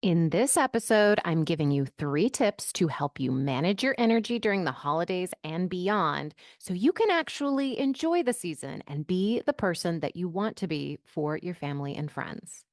In this episode, I'm giving you 3 tips to help you manage your energy during the holidays and beyond so you can actually enjoy the season and be the person that you want to be for your family and friends.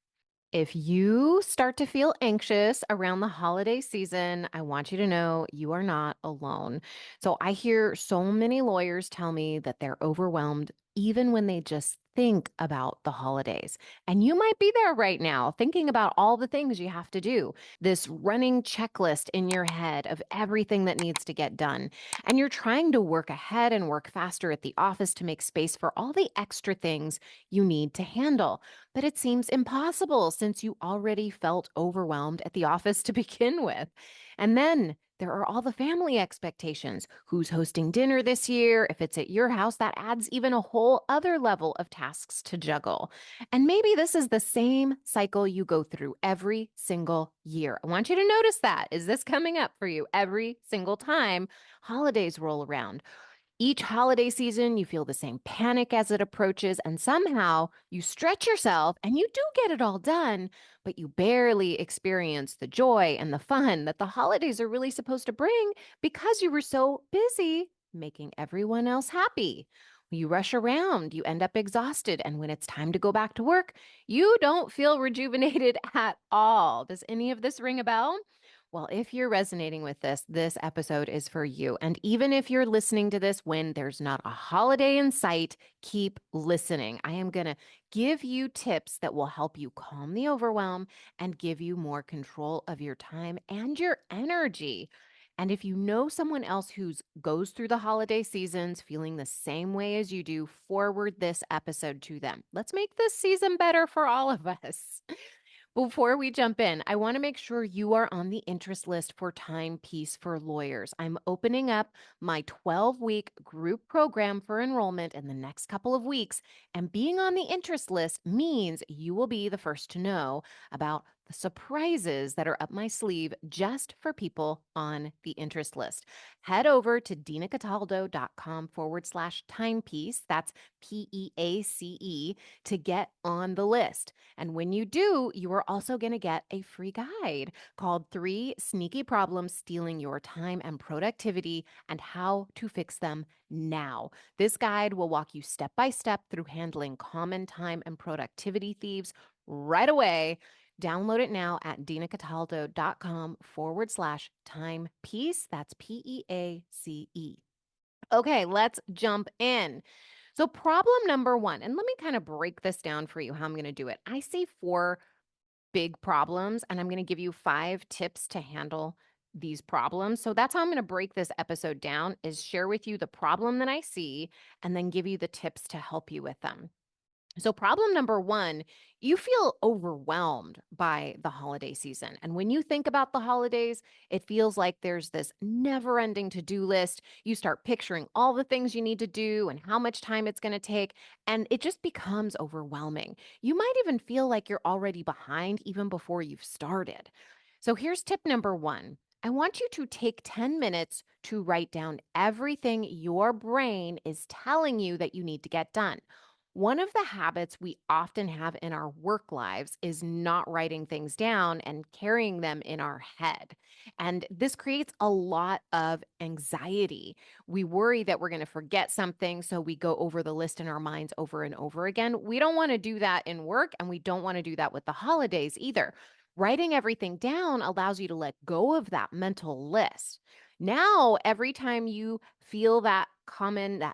If you start to feel anxious around the holiday season, I want you to know you are not alone. So I hear so many lawyers tell me that they're overwhelmed even when they just think about the holidays. And you might be there right now thinking about all the things you have to do, this running checklist in your head of everything that needs to get done. And you're trying to work ahead and work faster at the office to make space for all the extra things you need to handle. But it seems impossible since you already felt overwhelmed at the office to begin with. And then there are all the family expectations. Who's hosting dinner this year? If it's at your house, that adds even a whole other level of tasks to juggle. And maybe this is the same cycle you go through every single year. I want you to notice that. Is this coming up for you every single time holidays roll around? Each holiday season, you feel the same panic as it approaches, and somehow you stretch yourself and you do get it all done, but you barely experience the joy and the fun that the holidays are really supposed to bring because you were so busy making everyone else happy. You rush around, you end up exhausted, and when it's time to go back to work, you don't feel rejuvenated at all. Does any of this ring a bell? Well, if you're resonating with this episode is for you. And even if you're listening to this when there's not a holiday in sight, keep listening. I am going to give you tips that will help you calm the overwhelm and give you more control of your time and your energy. And if you know someone else who goes through the holiday seasons feeling the same way as you do, forward this episode to them. Let's make this season better for all of us. Before we jump in, I want to make sure you are on the interest list for Timepiece for Lawyers. I'm opening up my 12-week group program for enrollment in the next couple of weeks, and being on the interest list means you will be the first to know about the surprises that are up my sleeve just for people on the interest list. Head over to dinacataldo.com/timepiece. That's PEACE to get on the list. And when you do, you are also going to get a free guide called 3 Sneaky Problems Stealing Your Time and Productivity and How to Fix Them Now. This guide will walk you step by step through handling common time and productivity thieves right away. Download it now at dinacataldo.com/timepiece. That's PEACE. Okay, let's jump in. So, problem number one, and let me kind of break this down for you how I'm going to do it. I see 4 big problems, and I'm going to give you 5 tips to handle these problems. So that's how I'm going to break this episode down is share with you the problem that I see and then give you the tips to help you with them. So, problem number one, you feel overwhelmed by the holiday season. And when you think about the holidays, it feels like there's this never ending to do list. You start picturing all the things you need to do and how much time it's going to take, and it just becomes overwhelming. You might even feel like you're already behind even before you've started. So, here's tip number one. I want you to take 10 minutes to write down everything your brain is telling you that you need to get done. One of the habits we often have in our work lives is not writing things down and carrying them in our head. And this creates a lot of anxiety. We worry that we're going to forget something, so we go over the list in our minds over and over again. We don't want to do that in work, and we don't want to do that with the holidays either. Writing everything down allows you to let go of that mental list. Now, every time you feel that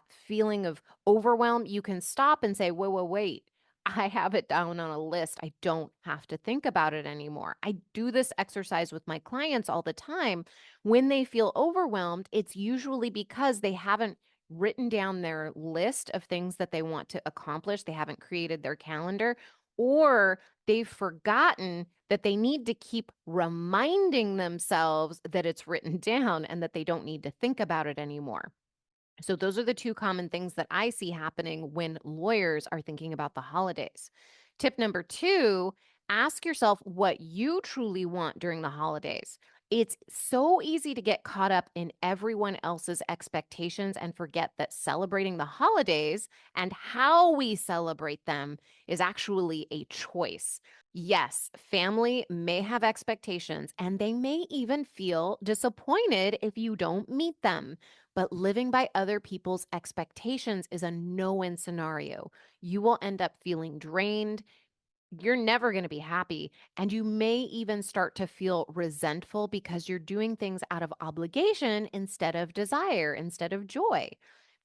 feeling of overwhelm, you can stop and say, wait, wait, wait. I have it down on a list. I don't have to think about it anymore. I do this exercise with my clients all the time. When they feel overwhelmed, it's usually because they haven't written down their list of things that they want to accomplish. They haven't created their calendar, or they've forgotten that they need to keep reminding themselves that it's written down and that they don't need to think about it anymore. So, those are the 2 common things that I see happening when lawyers are thinking about the holidays. Tip number 2, ask yourself what you truly want during the holidays. It's so easy to get caught up in everyone else's expectations and forget that celebrating the holidays and how we celebrate them is actually a choice. Yes, family may have expectations and they may even feel disappointed if you don't meet them. But living by other people's expectations is a no win scenario. You will end up feeling drained, you're never going to be happy. And you may even start to feel resentful because you're doing things out of obligation instead of desire, instead of joy.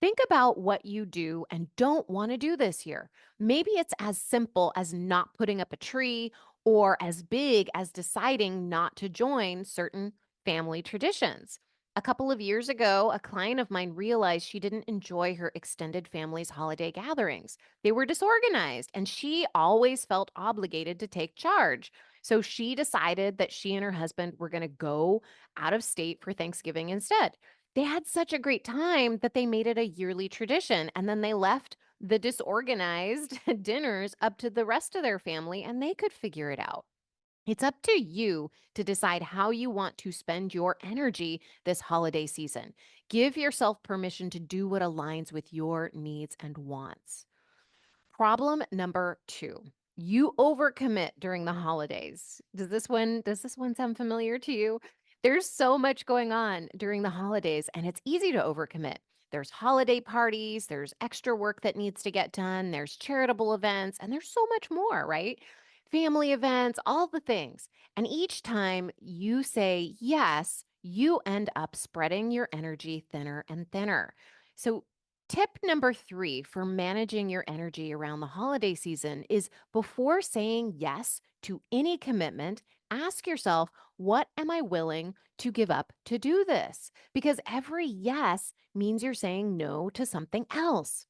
Think about what you do and don't want to do this year. Maybe it's as simple as not putting up a tree, or as big as deciding not to join certain family traditions. A couple of years ago, a client of mine realized she didn't enjoy her extended family's holiday gatherings. They were disorganized, and she always felt obligated to take charge. So she decided that she and her husband were going to go out of state for Thanksgiving instead. They had such a great time that they made it a yearly tradition. And then they left the disorganized dinners up to the rest of their family, and they could figure it out. It's up to you to decide how you want to spend your energy this holiday season. Give yourself permission to do what aligns with your needs and wants. Problem number 2. You overcommit during the holidays. Does this one sound familiar to you? There's so much going on during the holidays and it's easy to overcommit. There's holiday parties, there's extra work that needs to get done, there's charitable events, and there's so much more, right? Family events, all the things. And each time you say yes, you end up spreading your energy thinner and thinner. So tip number 3 for managing your energy around the holiday season is before saying yes to any commitment, ask yourself, what am I willing to give up to do this? Because every yes means you're saying no to something else.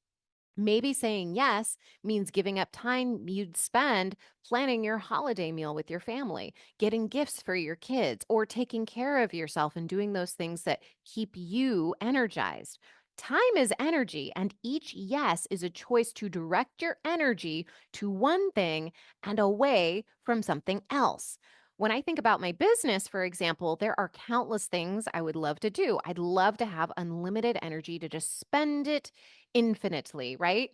Maybe saying yes means giving up time you'd spend planning your holiday meal with your family, getting gifts for your kids, or taking care of yourself and doing those things that keep you energized. Time is energy, and each yes is a choice to direct your energy to one thing and away from something else. When I think about my business, for example, there are countless things I would love to do. I'd love to have unlimited energy to just spend it infinitely, right?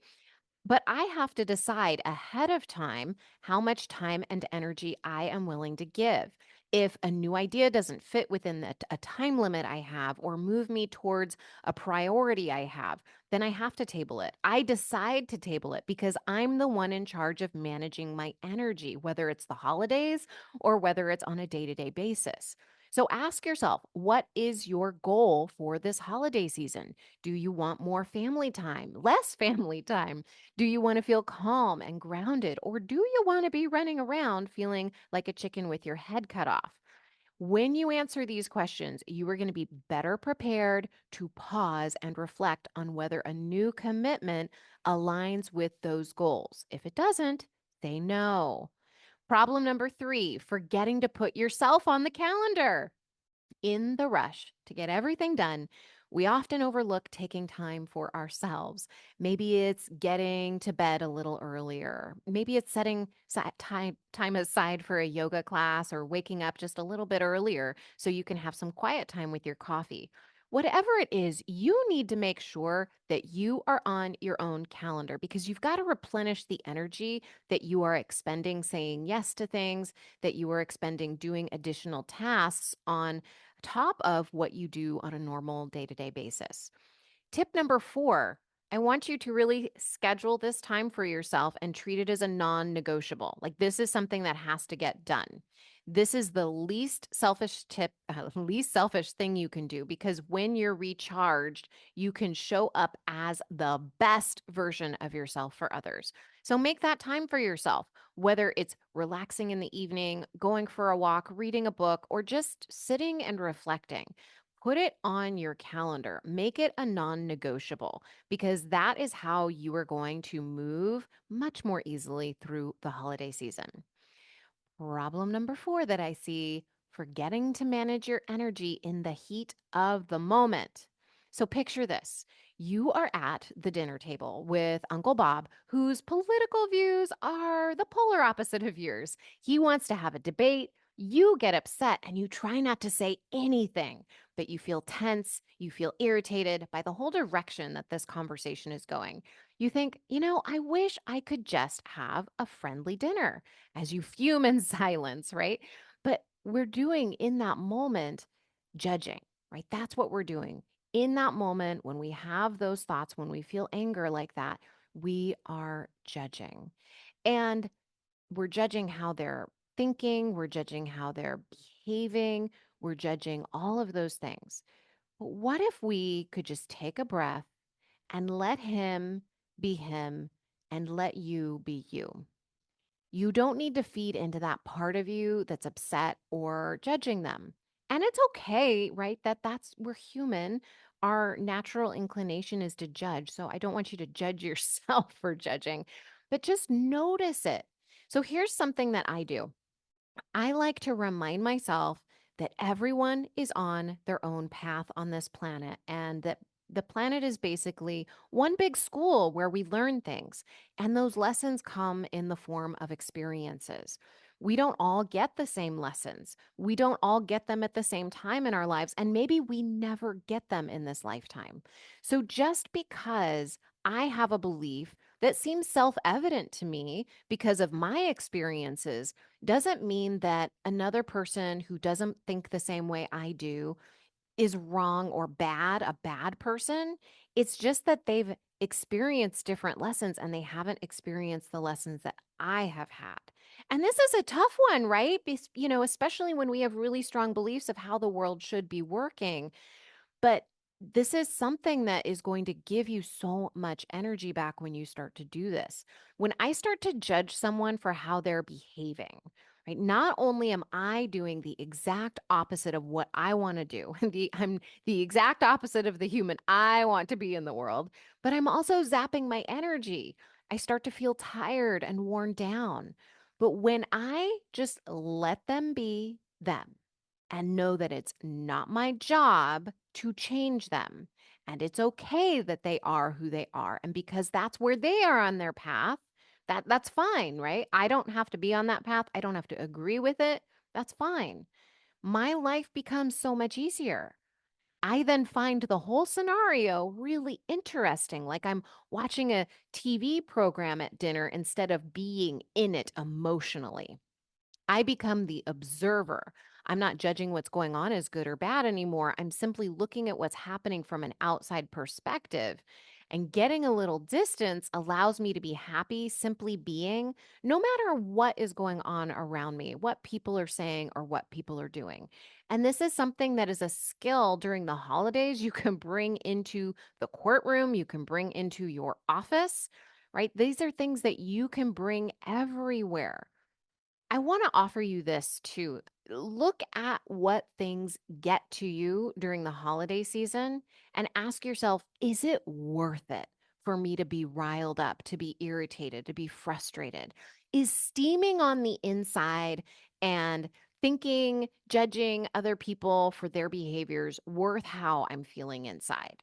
But I have to decide ahead of time how much time and energy I am willing to give. If a new idea doesn't fit within a time limit I have or move me towards a priority I have, then I have to table it. I decide to table it because I'm the one in charge of managing my energy, whether it's the holidays or whether it's on a day to day basis. So ask yourself, what is your goal for this holiday season? Do you want more family time, less family time? Do you want to feel calm and grounded, or do you want to be running around feeling like a chicken with your head cut off? When you answer these questions, you are going to be better prepared to pause and reflect on whether a new commitment aligns with those goals. If it doesn't, say no. Problem number 3, forgetting to put yourself on the calendar. In the rush to get everything done, we often overlook taking time for ourselves. Maybe it's getting to bed a little earlier. Maybe it's setting time aside for a yoga class or waking up just a little bit earlier so you can have some quiet time with your coffee. Whatever it is, you need to make sure that you are on your own calendar because you've got to replenish the energy that you are expending saying yes to things, that you are expending doing additional tasks on top of what you do on a normal day to day basis. Tip number 4, I want you to really schedule this time for yourself and treat it as a non negotiable. Like this is something that has to get done. This is the least selfish least selfish thing you can do because when you're recharged, you can show up as the best version of yourself for others. So make that time for yourself, whether it's relaxing in the evening, going for a walk, reading a book, or just sitting and reflecting. Put it on your calendar. Make it a non negotiable because that is how you are going to move much more easily through the holiday season. Problem number 4 that I see, forgetting to manage your energy in the heat of the moment. So picture this. You are at the dinner table with Uncle Bob, whose political views are the polar opposite of yours. He wants to have a debate. You get upset and you try not to say anything, but you feel tense, you feel irritated by the whole direction that this conversation is going. You think, I wish I could just have a friendly dinner as you fume in silence, right? But we're doing in that moment judging, right? That's what we're doing. In that moment, when we have those thoughts, when we feel anger like that, we are judging. And we're judging how they're thinking, we're judging how they're behaving, we're judging all of those things. But what if we could just take a breath and let him be him and let you be you? You don't need to feed into that part of you that's upset or judging them. And it's okay, right? We're human. Our natural inclination is to judge. So I don't want you to judge yourself for judging, but just notice it. So here's something that I do. I like to remind myself that everyone is on their own path on this planet and that the planet is basically one big school where we learn things. And those lessons come in the form of experiences. We don't all get the same lessons. We don't all get them at the same time in our lives. And maybe we never get them in this lifetime. So just because I have a belief that seems self evident to me because of my experiences doesn't mean that another person who doesn't think the same way I do is wrong or bad, a bad person. It's just that they've experienced different lessons and they haven't experienced the lessons that I have had. And this is a tough one, right? Especially when we have really strong beliefs of how the world should be working. But this is something that is going to give you so much energy back when you start to do this. When I start to judge someone for how they're behaving, right? Not only am I doing the exact opposite of what I want to do, I'm the exact opposite of the human I want to be in the world, but I'm also zapping my energy. I start to feel tired and worn down. But when I just let them be them, and know that it's not my job to change them. And it's okay that they are who they are. And because that's where they are on their path, that's fine, right? I don't have to be on that path. I don't have to agree with it. That's fine. My life becomes so much easier. I then find the whole scenario really interesting, like I'm watching a TV program at dinner instead of being in it emotionally. I become the observer. I'm not judging what's going on as good or bad anymore. I'm simply looking at what's happening from an outside perspective. And getting a little distance allows me to be happy simply being, no matter what is going on around me, what people are saying or what people are doing. And this is something that is a skill during the holidays you can bring into the courtroom, you can bring into your office, right? These are things that you can bring everywhere. I want to offer you this too. Look at what things get to you during the holiday season and ask yourself, is it worth it for me to be riled up, to be irritated, to be frustrated? Is steaming on the inside and thinking, judging other people for their behaviors worth how I'm feeling inside?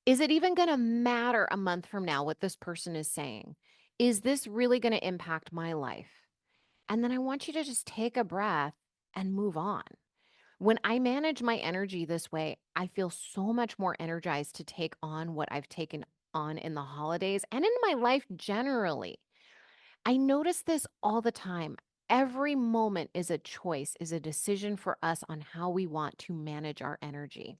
Is it even going to matter a month from now what this person is saying? Is this really going to impact my life? And then I want you to just take a breath and move on. When I manage my energy this way, I feel so much more energized to take on what I've taken on in the holidays and in my life generally. I notice this all the time. Every moment is a choice, is a decision for us on how we want to manage our energy.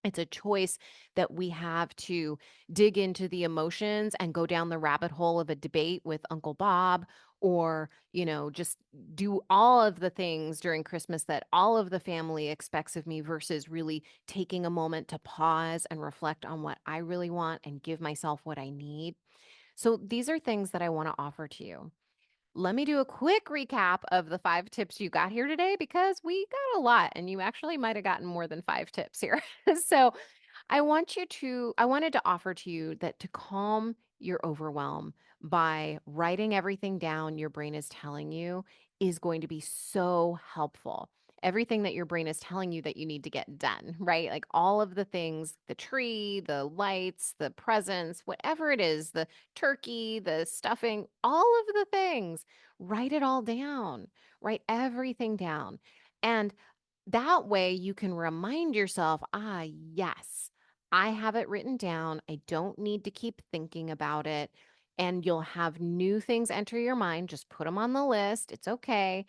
It's a choice that we have to dig into the emotions and go down the rabbit hole of a debate with Uncle Bob or, just do all of the things during Christmas that all of the family expects of me versus really taking a moment to pause and reflect on what I really want and give myself what I need. So these are things that I want to offer to you. Let me do a quick recap of the 5 tips you got here today because we got a lot and you actually might have gotten more than 5 tips here. So, I wanted to offer to you that to calm your overwhelm by writing everything down your brain is telling you is going to be so helpful. Everything that your brain is telling you that you need to get done, right? Like all of the things, the tree, the lights, the presents, whatever it is, the turkey, the stuffing, all of the things, write it all down, write everything down. And that way you can remind yourself, yes, I have it written down. I don't need to keep thinking about it. And you'll have new things enter your mind. Just put them on the list. It's okay.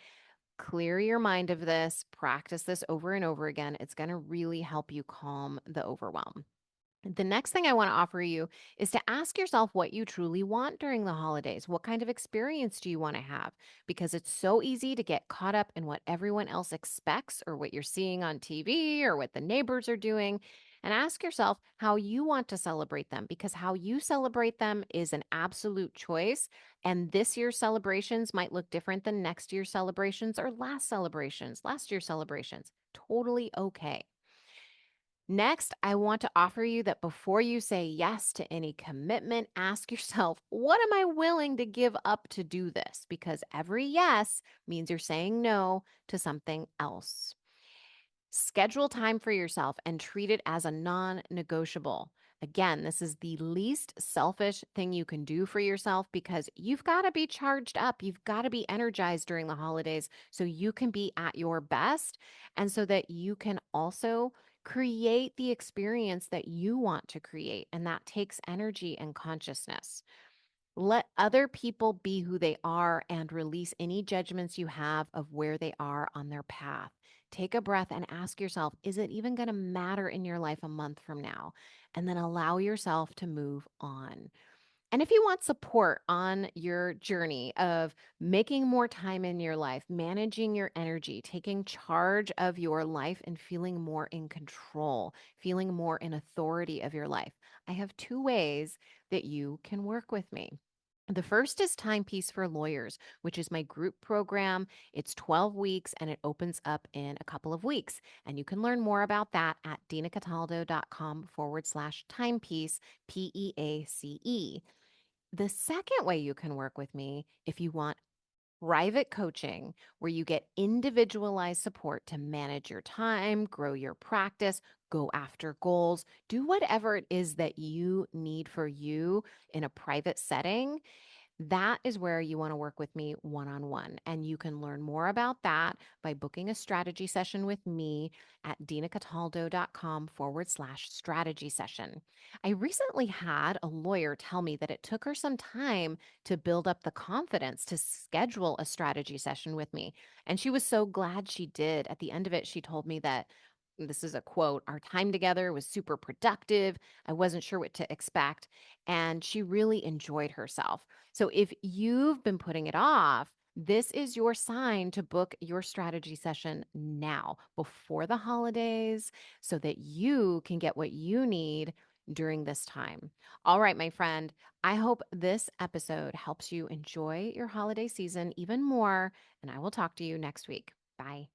Clear your mind of this. Practice this over and over again. It's going to really help you calm the overwhelm. The next thing I want to offer you is to ask yourself what you truly want during the holidays. What kind of experience do you want to have? Because it's so easy to get caught up in what everyone else expects or what you're seeing on TV or what the neighbors are doing. And ask yourself how you want to celebrate them because how you celebrate them is an absolute choice. And this year's celebrations might look different than next year's celebrations or last year's celebrations. Totally okay. Next, I want to offer you that before you say yes to any commitment, ask yourself, what am I willing to give up to do this? Because every yes means you're saying no to something else. Schedule time for yourself and treat it as a non negotiable. Again, this is the least selfish thing you can do for yourself because you've got to be charged up. You've got to be energized during the holidays so you can be at your best and so that you can also create the experience that you want to create. And that takes energy and consciousness. Let other people be who they are and release any judgments you have of where they are on their path. Take a breath and ask yourself, is it even going to matter in your life a month from now? And then allow yourself to move on. And if you want support on your journey of making more time in your life, managing your energy, taking charge of your life, and feeling more in control, feeling more in authority of your life, I have two ways that you can work with me. The first is Timepiece for Lawyers, which is my group program. It's 12 weeks and it opens up in a couple of weeks. And you can learn more about that at dinacataldo.com/timepiece, PEACE. The second way you can work with me, if you want private coaching, where you get individualized support to manage your time, grow your practice, go after goals, do whatever it is that you need for you in a private setting, that is where you want to work with me one on one. And you can learn more about that by booking a strategy session with me at dinacataldo.com/strategy session. I recently had a lawyer tell me that it took her some time to build up the confidence to schedule a strategy session with me. And she was so glad she did. At the end of it, she told me that. This is a quote. Our time together was super productive. I wasn't sure what to expect. And she really enjoyed herself. So if you've been putting it off, this is your sign to book your strategy session now before the holidays so that you can get what you need during this time. All right, my friend, I hope this episode helps you enjoy your holiday season even more, and I will talk to you next week. Bye.